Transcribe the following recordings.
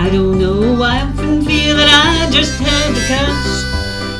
I don't know, I often feel that I just had to cuss.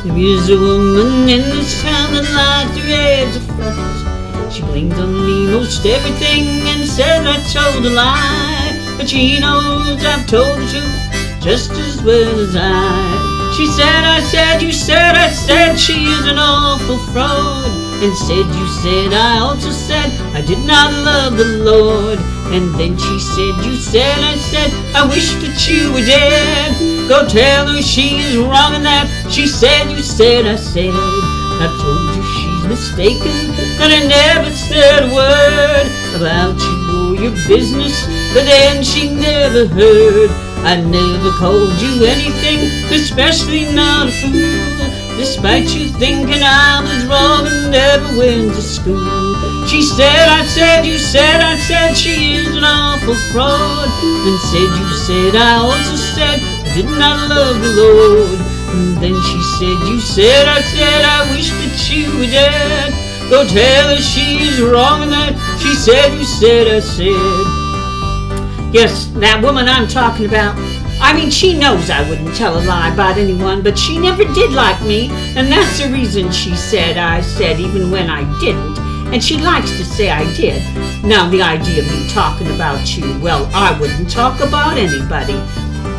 There is a woman in this town that likes her heads of fuss. She blamed on me most everything and said I told a lie. But she knows I've told the truth just as well as I. She said, I said, you said, I said she is an awful fraud. And said, you said, I also said I did not love the Lord. And then she said, you said, I said, I wish that you were dead. Go tell her she is wrong in that. She said, you said, I said, I told you she's mistaken, and I never said a word about you or your business. But then she never heard. I never called you anything, especially not a fool. Despite you thinking I was wrong and never went to school. She said, I said, you said, I said she is an awful fraud. And said, you said, I also said I did not love the Lord. And then she said, you said, I wish that you were dead. Go tell her she's wrong in that. She said, you said, I said. Yes, that woman I'm talking about. I mean, she knows I wouldn't tell a lie about anyone, but she never did like me, and that's the reason she said I said even when I didn't, and she likes to say I did. Now, the idea of me talking about you, well, I wouldn't talk about anybody.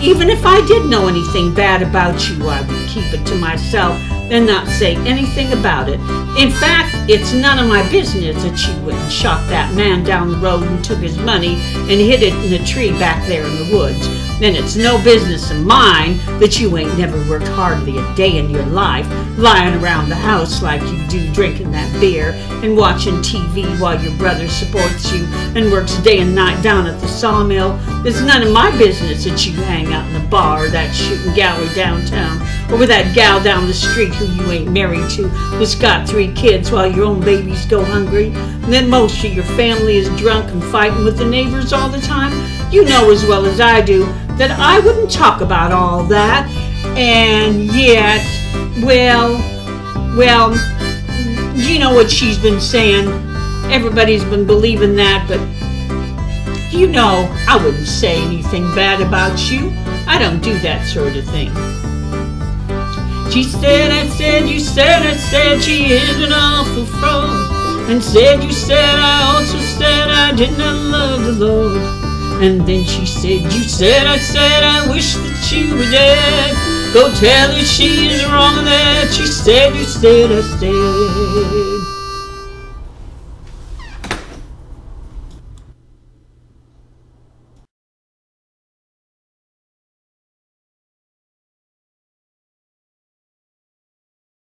Even if I did know anything bad about you, I would keep it to myself and not say anything about it. In fact, it's none of my business that you went and shot that man down the road and took his money and hid it in a tree back there in the woods. And it's no business of mine that you ain't never worked hardly a day in your life, lying around the house like you do, drinking that beer and watching TV while your brother supports you and works day and night down at the sawmill. It's none of my business that you hang out in a bar or that shooting gallery downtown, or with that gal down the street who you ain't married to, that's got 3 kids while your own babies go hungry, and then most of your family is drunk and fighting with the neighbors all the time. You know as well as I do that I wouldn't talk about all that, and yet, well, you know what she's been saying. Everybody's been believing that, but you know I wouldn't say anything bad about you. I don't do that sort of thing. She said, I said, you said, I said she is an awful fraud. And said, you said, I also said I did not love the Lord. And then she said, you said, I wish that you were dead. Go tell her she is wrong in that. She said, you said, I said.